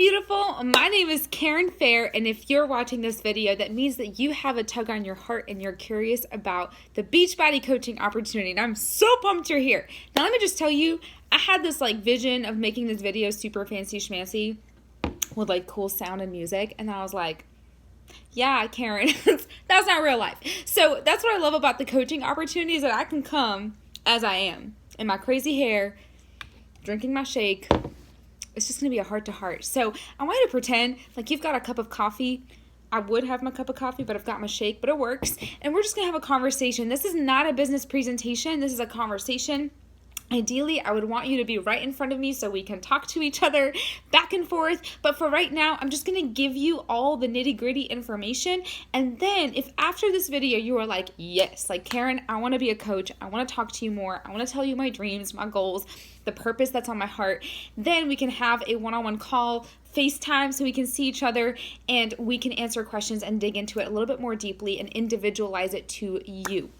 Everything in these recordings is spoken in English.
beautiful. My name is Karen Fair, and if you're watching this video, that means that you have a tug on your heart and you're curious about the Beachbody coaching opportunity, and I'm so pumped you're here. Now, let me just tell you, I had this vision of making this video super fancy schmancy with cool sound and music, and I was like, yeah, Karen, that's not real life. So that's what I love about the coaching opportunities, that I can come as I am, in my crazy hair, drinking my shake. It's just going to be a heart-to-heart. So I want you to pretend like you've got a cup of coffee. I would have my cup of coffee, but I've got my shake, but it works. And we're just going to have a conversation. This is not a business presentation. This is a conversation. Ideally, I would want you to be right in front of me so we can talk to each other back and forth. But for right now, I'm just going to give you all the nitty-gritty information. And then if after this video you are like, yes, Karen, I want to be a coach. I want to talk to you more. I want to tell you my dreams, my goals, the purpose that's on my heart. Then we can have a one-on-one call, FaceTime, so we can see each other and we can answer questions and dig into it a little bit more deeply and individualize it to you.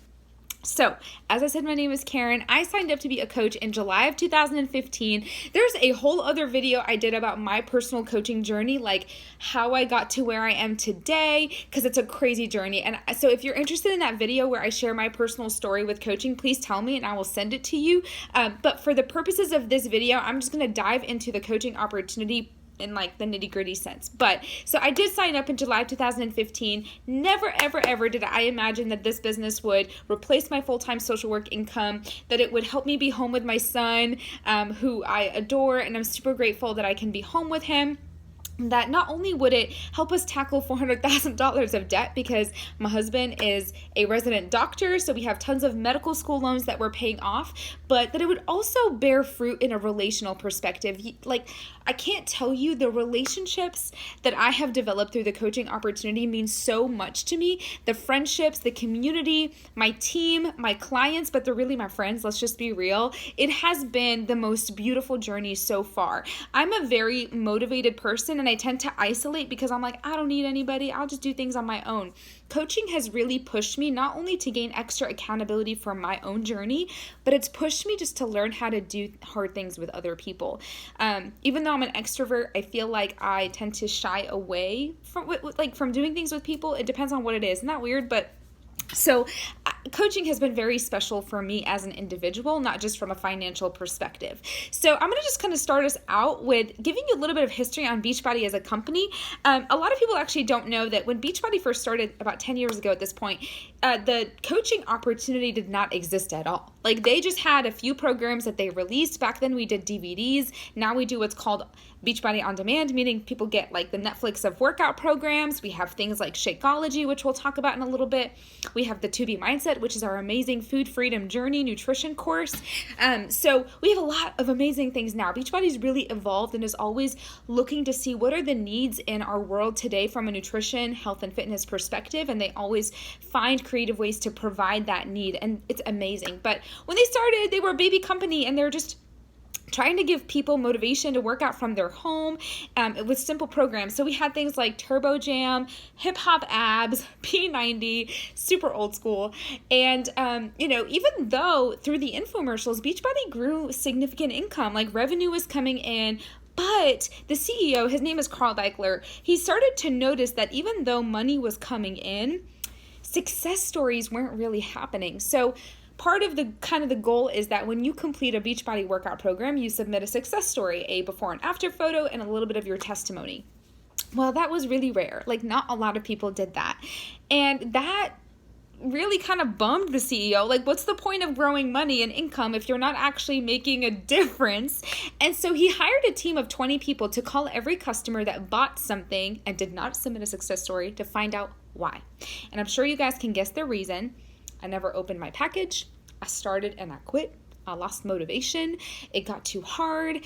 So, as I said, my name is Karen. I signed up to be a coach in July of 2015. There's a whole other video I did about my personal coaching journey, like how I got to where I am today, because it's a crazy journey. And so if you're interested in that video where I share my personal story with coaching, please tell me and I will send it to you. But for the purposes of this video, I'm just going to dive into the coaching opportunity in the nitty-gritty sense. But so I did sign up in July 2015. Never, ever, ever did I imagine that this business would replace my full-time social work income, that it would help me be home with my son, who I adore, and I'm super grateful that I can be home with him. That not only would it help us tackle $400,000 of debt, because my husband is a resident doctor, so we have tons of medical school loans that we're paying off, but that it would also bear fruit in a relational perspective. I can't tell you, the relationships that I have developed through the coaching opportunity mean so much to me. The friendships, the community, my team, my clients, but they're really my friends, let's just be real. It has been the most beautiful journey so far. I'm a very motivated person, and I tend to isolate because I'm like, I don't need anybody. I'll just do things on my own. Coaching has really pushed me not only to gain extra accountability for my own journey, but it's pushed me just to learn how to do hard things with other people. Even though I'm an extrovert, I feel like I tend to shy away from doing things with people. It depends on what it is. Isn't that weird? But so coaching has been very special for me as an individual, not just from a financial perspective. So I'm going to just kind of start us out with giving you a little bit of history on Beachbody as a company. A lot of people actually don't know that when Beachbody first started about 10 years ago at this point, the coaching opportunity did not exist at all. They just had a few programs that they released. Back then we did DVDs. Now we do what's called Beachbody On Demand, meaning people get the Netflix of workout programs. We have things like Shakeology, which we'll talk about in a little bit. We have the 2B Mindset, which is our amazing food freedom journey nutrition course. So we have a lot of amazing things now. Beachbody's really evolved and is always looking to see what are the needs in our world today from a nutrition, health, and fitness perspective, and they always find creative ways to provide that need, and it's amazing. But when they started, they were a baby company, and they're just trying to give people motivation to work out from their home with simple programs. So we had things like Turbo Jam, Hip Hop Abs, P90, super old school. And, even though through the infomercials, Beachbody grew significant income, revenue was coming in, but the CEO, his name is Carl Deichler, he started to notice that even though money was coming in, success stories weren't really happening. So part of the goal is that when you complete a Beachbody workout program, you submit a success story, a before and after photo, and a little bit of your testimony. Well, that was really rare. Not a lot of people did that. And that really kind of bummed the CEO. What's the point of growing money and income if you're not actually making a difference? And so he hired a team of 20 people to call every customer that bought something and did not submit a success story to find out why. And I'm sure you guys can guess the reason. I never opened my package. I started and I quit. I lost motivation. It got too hard.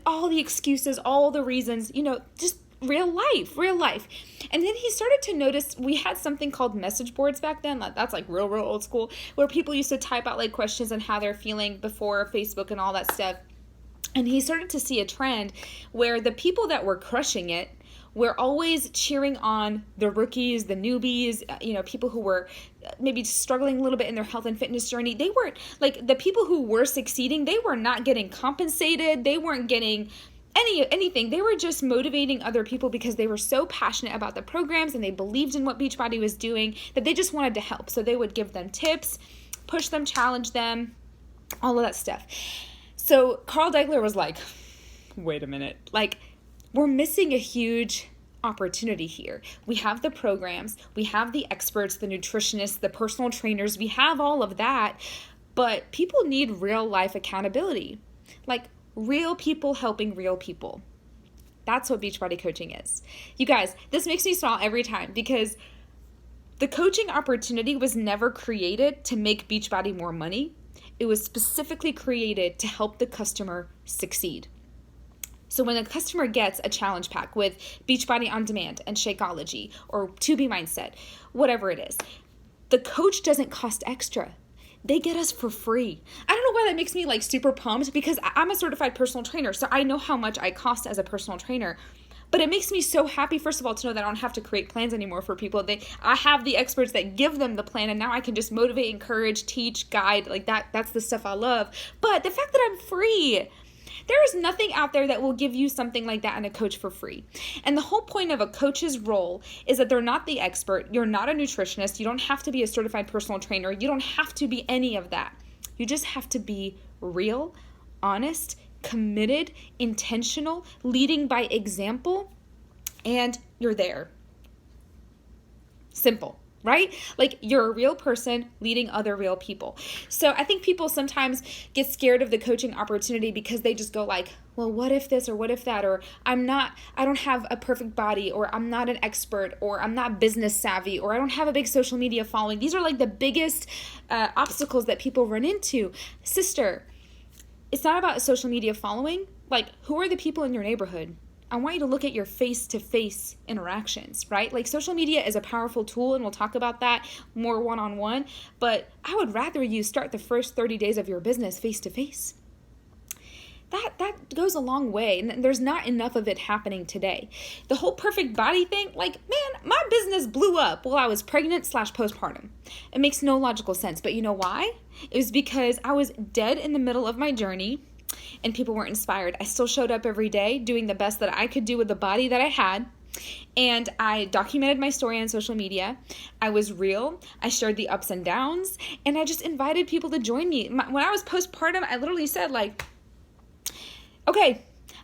All the excuses, all the reasons, just real life. And then he started to notice we had something called message boards back then. That's real old school, where people used to type out questions and how they're feeling before Facebook and all that stuff. And he started to see a trend where the people that were crushing it we're always cheering on the rookies, the newbies, people who were maybe struggling a little bit in their health and fitness journey. They weren't, the people who were succeeding, they were not getting compensated. They weren't getting anything. They were just motivating other people because they were so passionate about the programs and they believed in what Beachbody was doing that they just wanted to help. So they would give them tips, push them, challenge them, all of that stuff. So Carl Degler was like, wait a minute, like, we're missing a huge opportunity here. We have the programs, we have the experts, the nutritionists, the personal trainers, we have all of that, but people need real life accountability. Like, real people helping real people. That's what Beachbody coaching is. You guys, this makes me smile every time because the coaching opportunity was never created to make Beachbody more money. It was specifically created to help the customer succeed. So when a customer gets a challenge pack with Beachbody On Demand and Shakeology or 2B Mindset, whatever it is, the coach doesn't cost extra. They get us for free. I don't know why that makes me like super pumped because I'm a certified personal trainer, so I know how much I cost as a personal trainer. But it makes me so happy, first of all, to know that I don't have to create plans anymore for people. I have the experts that give them the plan, and now I can just motivate, encourage, teach, guide. Like that's the stuff I love. But the fact that I'm free, there is nothing out there that will give you something like that in a coach for free. And the whole point of a coach's role is that they're not the expert. You're not a nutritionist. You don't have to be a certified personal trainer. You don't have to be any of that. You just have to be real, honest, committed, intentional, leading by example, and you're there. Simple. Right? Like, you're a real person leading other real people. So I think people sometimes get scared of the coaching opportunity because they just go like, well, what if this or what if that, or I don't have a perfect body, or I'm not an expert, or I'm not business savvy, or I don't have a big social media following. These are like the biggest obstacles that people run into. Sister, it's not about social media following. Like, who are the people in your neighborhood? I want you to look at your face-to-face interactions, right? Like, social media is a powerful tool, and we'll talk about that more one-on-one, but I would rather you start the first 30 days of your business face-to-face. That goes a long way, and there's not enough of it happening today. The whole perfect body thing, like, man, my business blew up while I was pregnant/postpartum. It makes no logical sense, but you know why? It was because I was dead in the middle of my journey, and people weren't inspired. I still showed up every day doing the best that I could do with the body that I had. And I documented my story on social media. I was real. I shared the ups and downs. And I just invited people to join me. When I was postpartum, I literally said like, okay,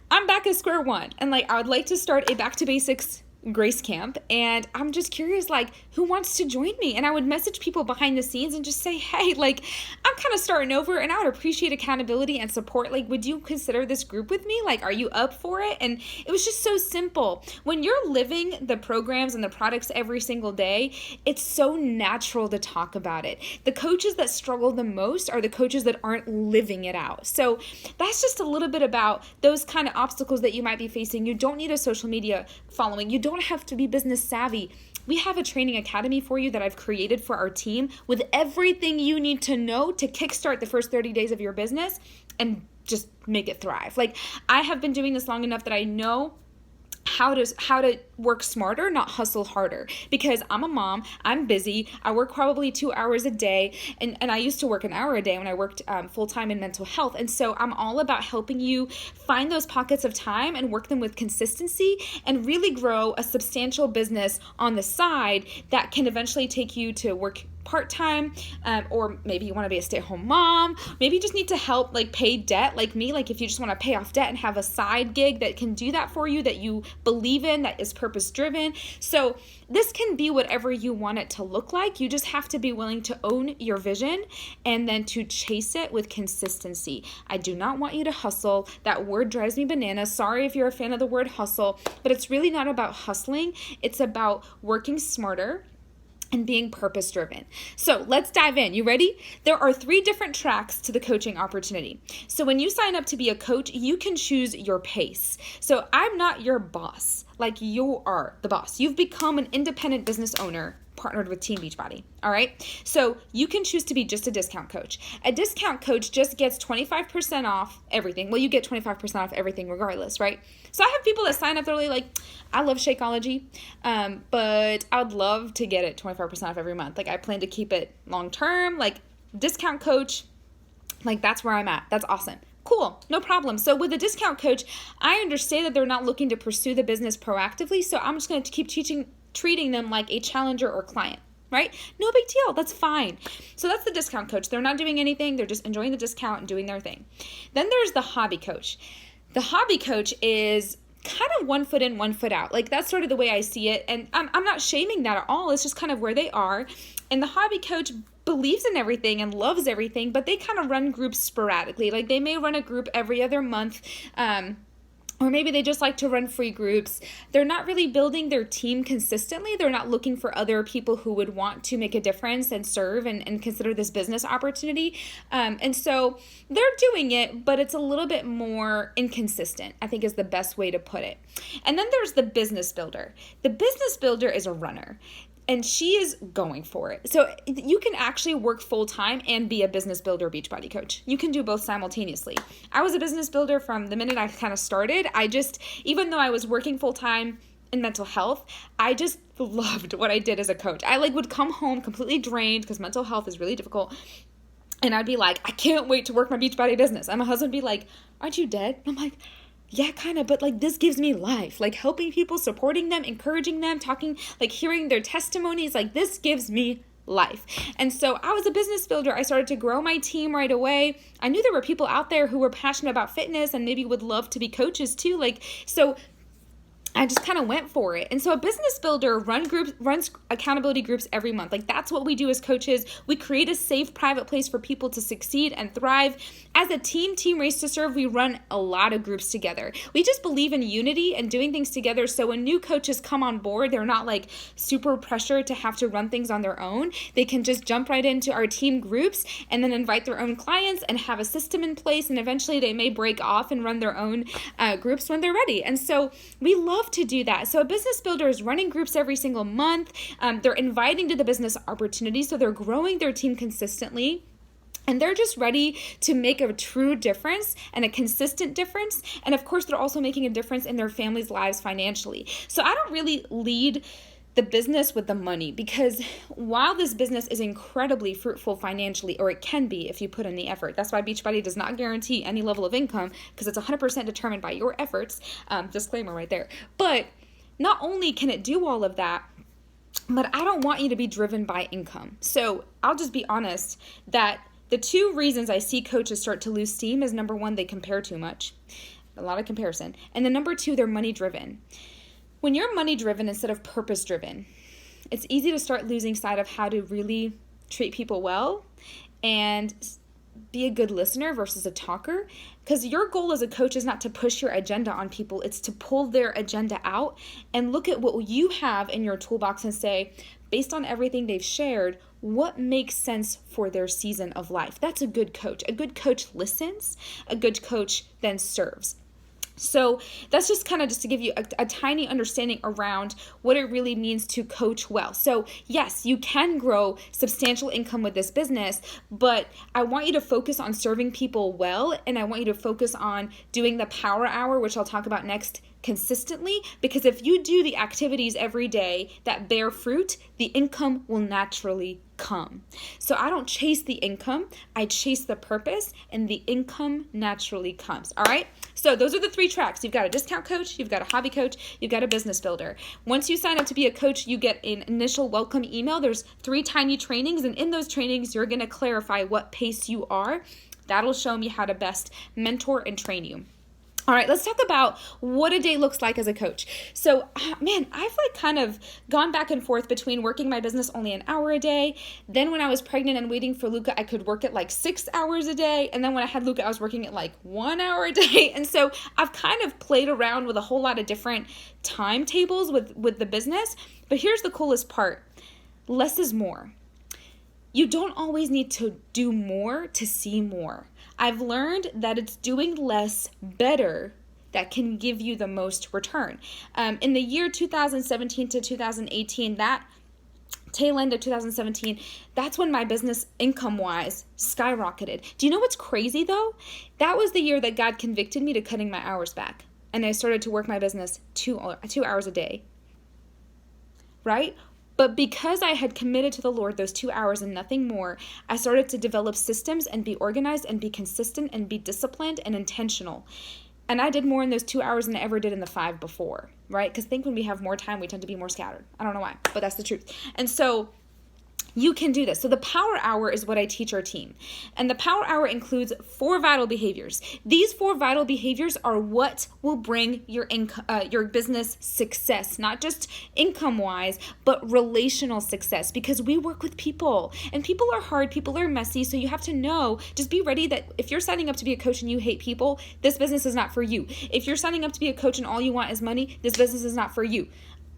I'm back at square one. And like, I would like to start a back to basics Grace Camp, and I'm just curious, like, who wants to join me? And I would message people behind the scenes and just say, hey, like, I'm kind of starting over, and I would appreciate accountability and support. Like, would you consider this group with me? Like, are you up for it? And it was just so simple. When you're living the programs and the products every single day, it's so natural to talk about it. The coaches that struggle the most are the coaches that aren't living it out. So that's just a little bit about those kind of obstacles that you might be facing. You don't need a social media following. You don't have to be business savvy. We have a training academy for you that I've created for our team with everything you need to know to kickstart the first 30 days of your business and just make it thrive. Like, I have been doing this long enough that I know how to work smarter, not hustle harder, because I'm a mom, I'm busy, I work probably 2 hours a day, and I used to work an hour a day when I worked full-time in mental health, and so I'm all about helping you find those pockets of time and work them with consistency and really grow a substantial business on the side that can eventually take you to work part-time, or maybe you want to be a stay-at-home mom, maybe you just need to help like pay debt like me, like if you just want to pay off debt and have a side gig that can do that for you, that you believe in, that is purpose-driven. So this can be whatever you want it to look like. You just have to be willing to own your vision and then to chase it with consistency. I do not want you to hustle. That word drives me bananas. Sorry if you're a fan of the word hustle, but it's really not about hustling. It's about working smarter and being purpose-driven. So let's dive in. You ready? There are 3 different tracks to the coaching opportunity. So when you sign up to be a coach, you can choose your pace. So I'm not your boss. Like, you are the boss. You've become an independent business owner partnered with Team Beachbody. All right. So you can choose to be just a discount coach. A discount coach just gets 25% off everything. Well, you get 25% off everything regardless, right? So I have people that sign up, they're really like, I love Shakeology, but I would love to get it 25% off every month. Like, I plan to keep it long term, like discount coach, like that's where I'm at. That's awesome. Cool, no problem. So with a discount coach, I understand that they're not looking to pursue the business proactively, so I'm just going to keep treating them like a challenger or client, right? No big deal, that's fine. So that's the discount coach. They're not doing anything, they're just enjoying the discount and doing their thing. Then there's the hobby coach. The hobby coach is kind of 1 foot in, 1 foot out. Like, that's sort of the way I see it, and I'm not shaming that at all. It's just kind of where they are. And the hobby coach believes in everything and loves everything, but they kind of run groups sporadically. Like, they may run a group every other month, or maybe they just like to run free groups. They're not really building their team consistently. They're not looking for other people who would want to make a difference and serve and consider this business opportunity. And so they're doing it, but it's a little bit more inconsistent, I think is the best way to put it. And then there's the business builder. The business builder is a runner, and she is going for it. So you can actually work full-time and be a business builder Beachbody coach. You can do both simultaneously. I was a business builder from the minute I kind of started. Even though I was working full-time in mental health, I just loved what I did as a coach. I would come home completely drained because mental health is really difficult. And I'd be like, I can't wait to work my Beachbody business. And my husband would be like, aren't you dead? And I'm like, yeah, kind of, but this gives me life. Helping people, supporting them, encouraging them, talking, hearing their testimonies, this gives me life. And so I was a business builder. I started to grow my team right away. I knew there were people out there who were passionate about fitness and maybe would love to be coaches too. So I just kind of went for it. And so a business builder runs accountability groups every month. That's what we do as coaches. We create a safe, private place for people to succeed and thrive. As a team Race2Serve, we run a lot of groups together. We just believe in unity and doing things together. So when new coaches come on board, they're not super pressured to have to run things on their own. They can just jump right into our team groups and then invite their own clients and have a system in place. And eventually they may break off and run their own groups when they're ready. And so we love to do that. So a business builder is running groups every single month. They're inviting to the business opportunity, so they're growing their team consistently. And they're just ready to make a true difference and a consistent difference. And of course, they're also making a difference in their families' lives financially. So I don't really lead the business with the money, because while this business is incredibly fruitful financially, or it can be if you put in the effort, that's why Beachbody does not guarantee any level of income, because it's 100% determined by your efforts. Disclaimer right there. But not only can it do all of that, but I don't want you to be driven by income. So I'll just be honest that the two reasons I see coaches start to lose steam is, number one, they compare too much, a lot of comparison. And then number two, they're money driven. When you're money driven instead of purpose driven, it's easy to start losing sight of how to really treat people well and be a good listener versus a talker. Because your goal as a coach is not to push your agenda on people, it's to pull their agenda out and look at what you have in your toolbox and say, based on everything they've shared, what makes sense for their season of life. That's a good coach. A good coach listens. A good coach then serves. So that's just kind of just to give you a tiny understanding around what it really means to coach well. So yes, you can grow substantial income with this business, but I want you to focus on serving people well, and I want you to focus on doing the power hour, which I'll talk about next, consistently, because if you do the activities every day that bear fruit, the income will naturally come. So I don't chase the income, I chase the purpose, and the income naturally comes. All right? So those are the three tracks. You've got a discount coach, you've got a hobby coach, you've got a business builder. Once you sign up to be a coach, you get an initial welcome email. There's 3 tiny trainings, and in those trainings, you're going to clarify what pace you are. That'll show me how to best mentor and train you. All right, let's talk about what a day looks like as a coach. So, man, I've kind of gone back and forth between working my business only an hour a day. Then when I was pregnant and waiting for Luca, I could work at 6 hours a day. And then when I had Luca, I was working at 1 hour a day. And so I've kind of played around with a whole lot of different timetables with the business. But here's the coolest part. Less is more. You don't always need to do more to see more. I've learned that it's doing less better that can give you the most return. In the year 2017 to 2018, that tail end of 2017, that's when my business income-wise skyrocketed. Do you know what's crazy though? That was the year that God convicted me to cutting my hours back. And I started to work my business 2 hours a day. Right? But because I had committed to the Lord those 2 hours and nothing more, I started to develop systems and be organized and be consistent and be disciplined and intentional. And I did more in those 2 hours than I ever did in the 5 before, right? Because I think when we have more time, we tend to be more scattered. I don't know why, but that's the truth. And so you can do this. So the power hour is what I teach our team. And the power hour includes 4 vital behaviors. These 4 vital behaviors are what will bring your business success, not just income-wise, but relational success, because we work with people and people are hard, people are messy. So you have to know, just be ready that if you're signing up to be a coach and you hate people, this business is not for you. If you're signing up to be a coach and all you want is money, this business is not for you.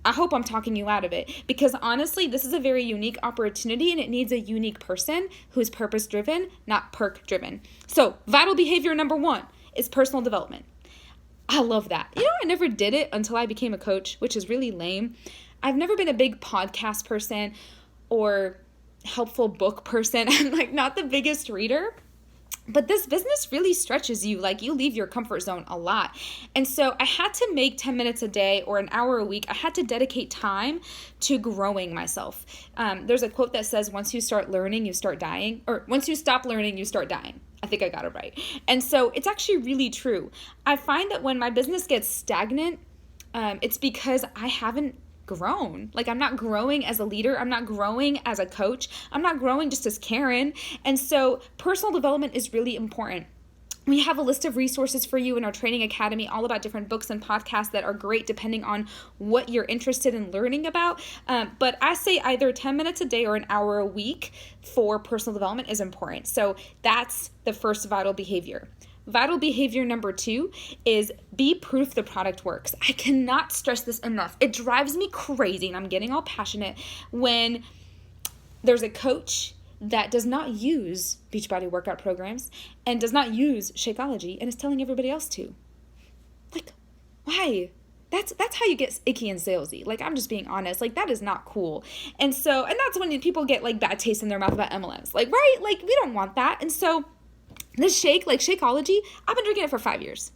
I hope I'm talking you out of it, because honestly, this is a very unique opportunity and it needs a unique person who's purpose-driven, not perk-driven. So vital behavior number 1 is personal development. I love that. I never did it until I became a coach, which is really lame. I've never been a big podcast person or helpful book person. I'm not the biggest reader. But this business really stretches you. You leave your comfort zone a lot. And so I had to make 10 minutes a day or an hour a week. I had to dedicate time to growing myself. There's a quote that says, once you start learning, you start dying. Or once you stop learning, you start dying. I think I got it right. And so it's actually really true. I find that when my business gets stagnant, it's because I haven't grown. I'm not growing as a leader. I'm not growing as a coach. I'm not growing just as Karen. And so personal development is really important. We have a list of resources for you in our training academy, all about different books and podcasts that are great depending on what you're interested in learning about. But I say either 10 minutes a day or an hour a week for personal development is important. So that's the first vital behavior. Vital behavior number 2 is be proof the product works. I cannot stress this enough. It drives me crazy, and I'm getting all passionate when there's a coach that does not use Beachbody workout programs and does not use Shakeology and is telling everybody else to. Why? That's how you get icky and salesy. I'm just being honest. That is not cool. And that's when people get bad taste in their mouth about MLMs. Right? We don't want that. And so this shake, Shakeology, I've been drinking it for 5 years.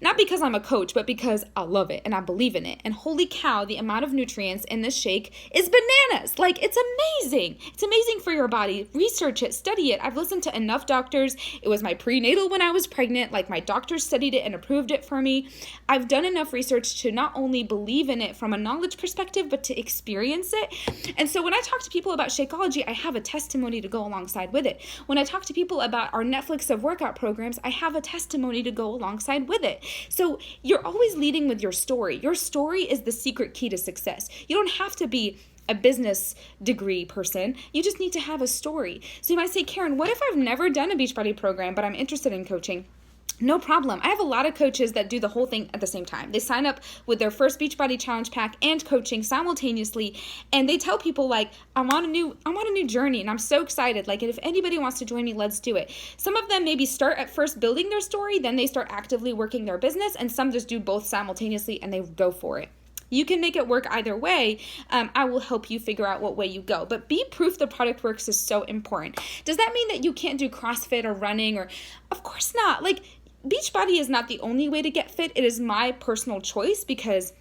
Not because I'm a coach, but because I love it and I believe in it. And holy cow, the amount of nutrients in this shake is bananas. It's amazing. It's amazing for your body. Research it, study it. I've listened to enough doctors. It was my prenatal when I was pregnant. My doctors studied it and approved it for me. I've done enough research to not only believe in it from a knowledge perspective, but to experience it. And so when I talk to people about Shakeology, I have a testimony to go alongside with it. When I talk to people about our Netflix of workout programs, I have a testimony to go alongside with it. So you're always leading with your story. Your story is the secret key to success. You don't have to be a business degree person. You just need to have a story. So you might say, Karen, what if I've never done a Beachbody program, but I'm interested in coaching? No problem. I have a lot of coaches that do the whole thing at the same time. They sign up with their first Beachbody Challenge Pack and coaching simultaneously, and they tell people I'm on a new journey, and I'm so excited. And if anybody wants to join me, let's do it. Some of them maybe start at first building their story, then they start actively working their business, and some just do both simultaneously and they go for it. You can make it work either way. I will help you figure out what way you go. But be proof the product works is so important. Does that mean that you can't do CrossFit or running? Of course not. Beachbody is not the only way to get fit. It is my personal choice because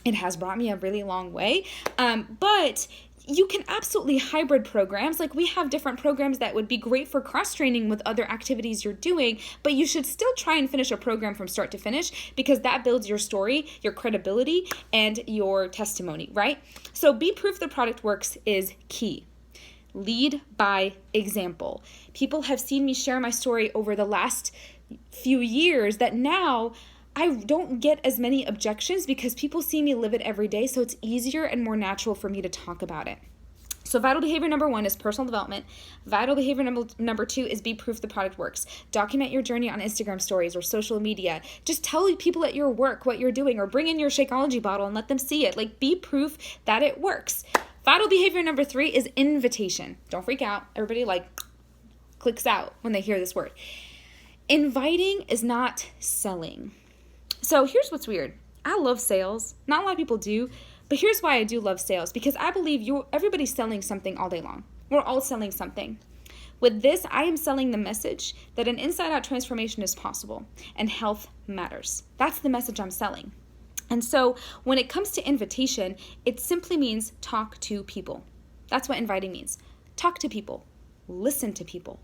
it has brought me a really long way. But you can absolutely hybrid programs. We have different programs that would be great for cross-training with other activities you're doing, but you should still try and finish a program from start to finish because that builds your story, your credibility, and your testimony, right? So be proof the product works is key. Lead by example. People have seen me share my story over the last few years that now I don't get as many objections because people see me live it every day, so it's easier and more natural for me to talk about it. So vital behavior number 1 is personal development. Vital behavior number 2 is be proof the product works. Document your journey on Instagram stories or social media. Just tell people at your work what you're doing, or bring in your Shakeology bottle and let them see it. Be proof that it works. Vital behavior number 3 is invitation. Don't freak out. Everybody clicks out when they hear this word. Inviting is not selling. So here's what's weird. I love sales. Not a lot of people do, but here's why I do love sales. Because I believe everybody's selling something all day long. We're all selling something. With this, I am selling the message that an inside-out transformation is possible and health matters. That's the message I'm selling. And so when it comes to invitation, it simply means talk to people. That's what inviting means. Talk to people, listen to people,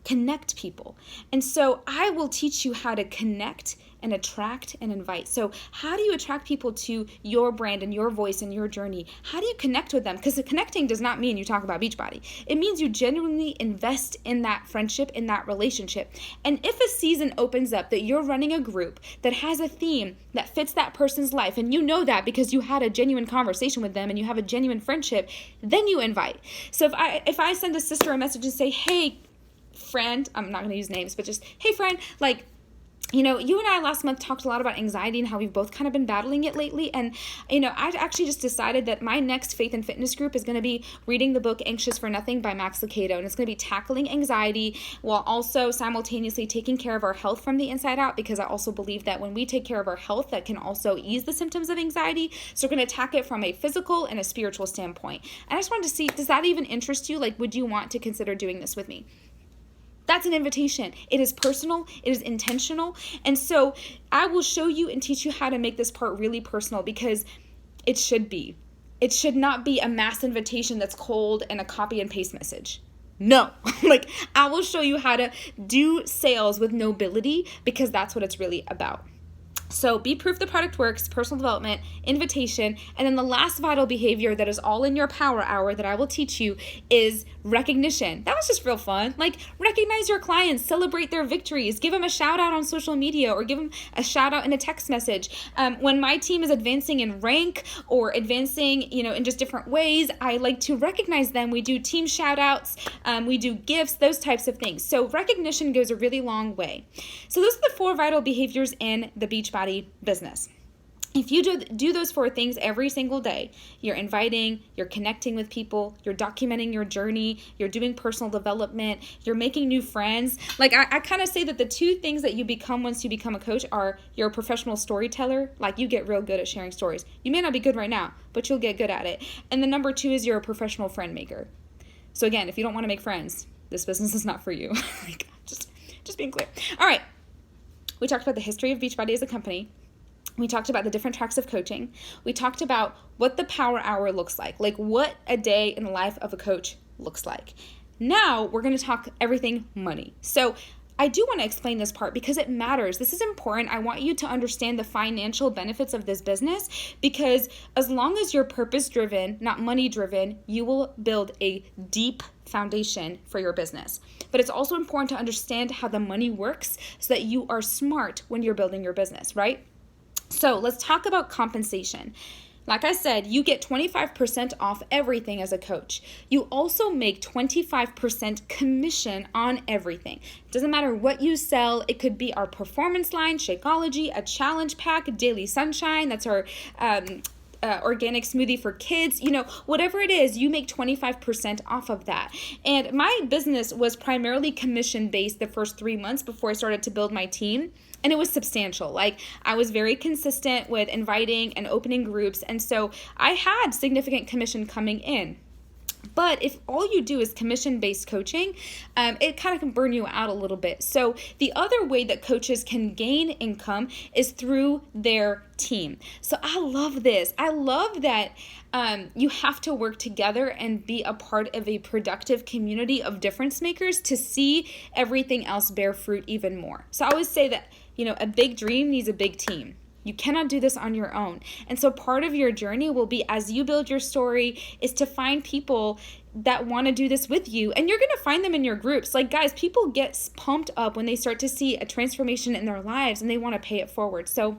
connect people. And so I will teach you how to connect and attract and invite. So how do you attract people to your brand and your voice and your journey? How do you connect with them? Because connecting does not mean you talk about Beachbody. It means you genuinely invest in that friendship, in that relationship. And if a season opens up that you're running a group that has a theme that fits that person's life, and you know that because you had a genuine conversation with them and you have a genuine friendship, then you invite. So if I send a sister a message and say, hey, friend, I'm not going to use names, but just, hey, friend, you and I last month talked a lot about anxiety and how we've both kind of been battling it lately. And, I actually just decided that my next faith and fitness group is going to be reading the book Anxious for Nothing by Max Lucado. And it's going to be tackling anxiety while also simultaneously taking care of our health from the inside out, because I also believe that when we take care of our health, that can also ease the symptoms of anxiety. So we're going to attack it from a physical and a spiritual standpoint. And I just wanted to see, does that even interest you? Would you want to consider doing this with me? That's an invitation. It is personal. It is intentional. And so I will show you and teach you how to make this part really personal, because it should be. It should not be a mass invitation that's cold and a copy and paste message. No, I will show you how to do sales with nobility, because that's what it's really about. So be proof the product works, personal development, invitation, and then the last vital behavior that is all in your power hour that I will teach you is recognition. That was just real fun. Recognize your clients, celebrate their victories, give them a shout out on social media or give them a shout out in a text message. When my team is advancing in rank or advancing, in just different ways, I like to recognize them. We do team shout outs, we do gifts, those types of things. So recognition goes a really long way. So those are the 4 vital behaviors in the Beachbody business. If you do those 4 things every single day, you're inviting, you're connecting with people, you're documenting your journey, you're doing personal development, you're making new friends. I kind of say that the 2 things that you become once you become a coach are you're a professional storyteller. You get real good at sharing stories. You may not be good right now, but you'll get good at it. And the number 2 is you're a professional friend maker. So again, if you don't want to make friends, this business is not for you. Just being clear. All right. We talked about the history of Beachbody as a company. We talked about the different tracks of coaching. We talked about what the power hour looks like what a day in the life of a coach looks like. Now we're going to talk everything money. So I do want to explain this part because it matters. This is important. I want you to understand the financial benefits of this business, because as long as you're purpose-driven, not money-driven, you will build a deep foundation for your business. But it's also important to understand how the money works so that you are smart when you're building your business, right? So let's talk about compensation. Like I said, you get 25% off everything as a coach. You also make 25% commission on everything. It doesn't matter what you sell. It could be our performance line, Shakeology, a challenge pack, Daily Sunshine. That's our organic smoothie for kids. Whatever it is, you make 25% off of that. And my business was primarily commission-based the first 3 months before I started to build my team. And it was substantial. I was very consistent with inviting and opening groups. And so I had significant commission coming in. But if all you do is commission-based coaching, it kind of can burn you out a little bit. So the other way that coaches can gain income is through their team. So I love this. I love that you have to work together and be a part of a productive community of difference makers to see everything else bear fruit even more. So I always say that, a big dream needs a big team. You cannot do this on your own. And so part of your journey will be, as you build your story, is to find people that want to do this with you. And you're going to find them in your groups. Guys, people get pumped up when they start to see a transformation in their lives and they want to pay it forward. So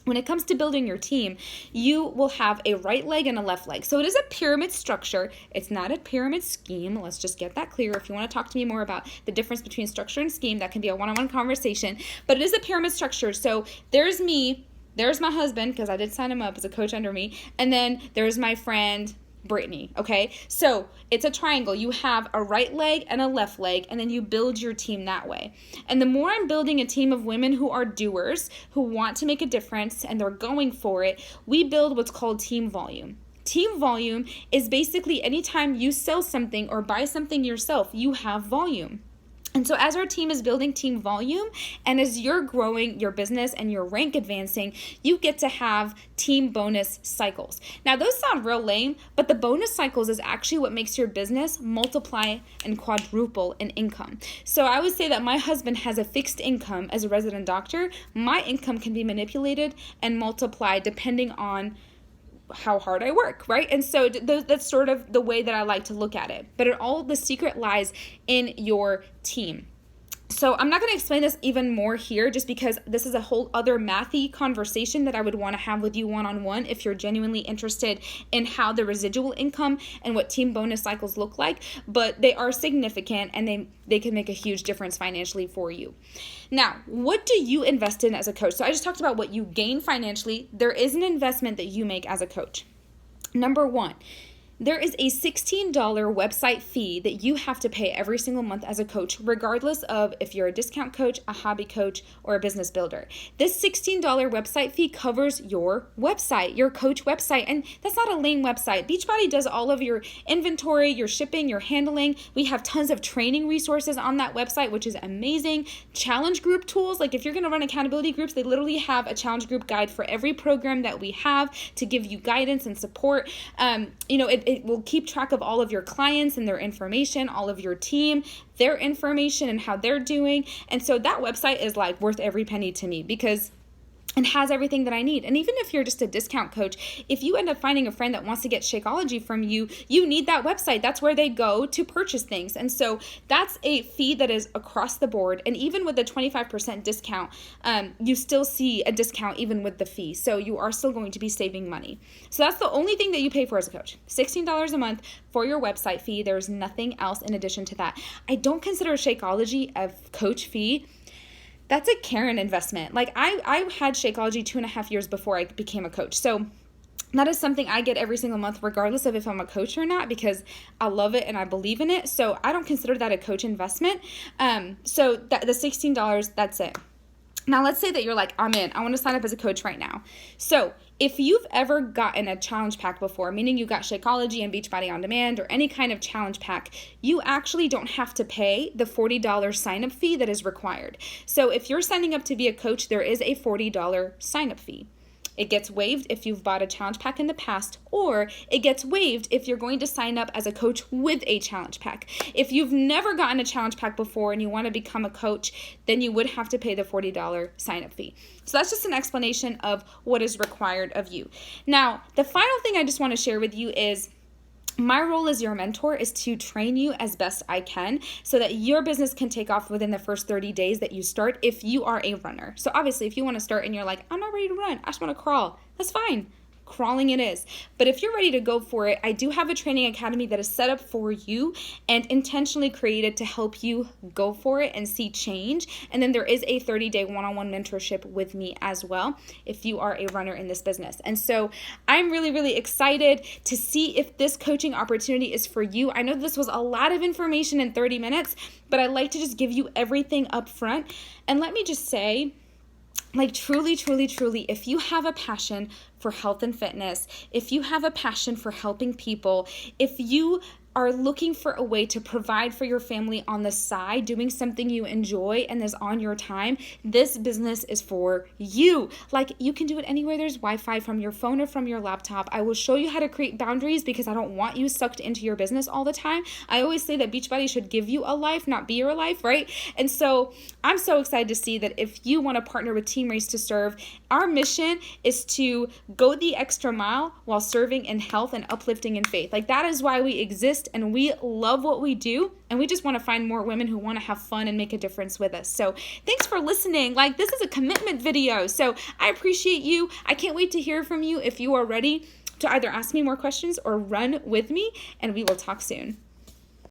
when it comes to building your team, you will have a right leg and a left leg. So it is a pyramid structure. It's not a pyramid scheme. Let's just get that clear. If you want to talk to me more about the difference between structure and scheme, that can be a one-on-one conversation. But it is a pyramid structure. So there's me. There's my husband, because I did sign him up as a coach under me. And then there's my friend, Brittany, okay? So it's a triangle. You have a right leg and a left leg, and then you build your team that way. And the more I'm building a team of women who are doers, who want to make a difference, and they're going for it, we build what's called team volume. Team volume is basically anytime you sell something or buy something yourself, you have volume. And so as our team is building team volume and as you're growing your business and your rank advancing, you get to have team bonus cycles. Now those sound real lame, but the bonus cycles is actually what makes your business multiply and quadruple in income. So I would say that my husband has a fixed income as a resident doctor. My income can be manipulated and multiplied depending on how hard I work, right? And so that's sort of the way that I like to look at it. But all the secret lies in your team. So I'm not going to explain this even more here just because this is a whole other mathy conversation that I would want to have with you one-on-one if you're genuinely interested in how the residual income and what team bonus cycles look like, but they are significant and they can make a huge difference financially for you. Now, what do you invest in as a coach? So I just talked about what you gain financially. There is an investment that you make as a coach. Number one, there is a $16 website fee that you have to pay every single month as a coach, regardless of if you're a discount coach, a hobby coach, or a business builder. This $16 website fee covers your website, your coach website, and that's not a lame website. Beachbody does all of your inventory, your shipping, your handling. We have tons of training resources on that website, which is amazing. Challenge group tools, like if you're going to run accountability groups, they literally have a challenge group guide for every program that we have to give you guidance and support. It will keep track of all of your clients and their information, all of your team, their information and how they're doing. And so that website is like worth every penny to me because it has everything that I need. And even if you're just a discount coach, if you end up finding a friend that wants to get Shakeology from you, you need that website. That's where they go to purchase things. And so that's a fee that is across the board. And even with the 25% discount, you still see a discount even with the fee. So you are still going to be saving money. So that's the only thing that you pay for as a coach. $16 a month for your website fee. There's nothing else in addition to that. I don't consider Shakeology a coach fee. That's a Karen investment. Like I had Shakeology 2.5 years before I became a coach. So that is something I get every single month, regardless of if I'm a coach or not, because I love it and I believe in it. So I don't consider that a coach investment. So the $16, that's it. Now let's say that you're like, I'm in. I want to sign up as a coach right now. So if you've ever gotten a challenge pack before, meaning you got Shakeology and Beachbody On Demand or any kind of challenge pack, you actually don't have to pay the $40 sign-up fee that is required. So if you're signing up to be a coach, there is a $40 sign-up fee. It gets waived if you've bought a challenge pack in the past, or it gets waived if you're going to sign up as a coach with a challenge pack. If you've never gotten a challenge pack before and you want to become a coach, then you would have to pay the $40 sign-up fee. So that's just an explanation of what is required of you. Now, the final thing I just want to share with you is my role as your mentor is to train you as best I can so that your business can take off within the first 30 days that you start if you are a runner. So obviously, if you want to start and you're like, I'm not ready to run, I just want to crawl, that's fine. Crawling it is. But if you're ready to go for it, I do have a training academy that is set up for you and intentionally created to help you go for it and see change. And then there is a 30-day one-on-one mentorship with me as well if you are a runner in this business. And so I'm really, really excited to see if this coaching opportunity is for you. I know this was a lot of information in 30 minutes, but I like to just give you everything up front. And let me just say, like truly, if you have a passion for health and fitness, if you have a passion for helping people, if you are looking for a way to provide for your family on the side, doing something you enjoy and is on your time, this business is for you. Like you can do it anywhere there's Wi-Fi, from your phone or from your laptop. I will show you how to create boundaries because I don't want you sucked into your business all the time. I always say that Beachbody should give you a life, not be your life, right? And so I'm so excited to see that if you want to partner with Team Race2Serve, our mission is to go the extra mile while serving in health and uplifting in faith. Like that is why we exist. And we love what we do, and we just want to find more women who want to have fun and make a difference with us. So thanks for listening. Like this is a commitment video, so I appreciate you. I can't wait to hear from you if you are ready to either ask me more questions or run with me, and we will talk soon.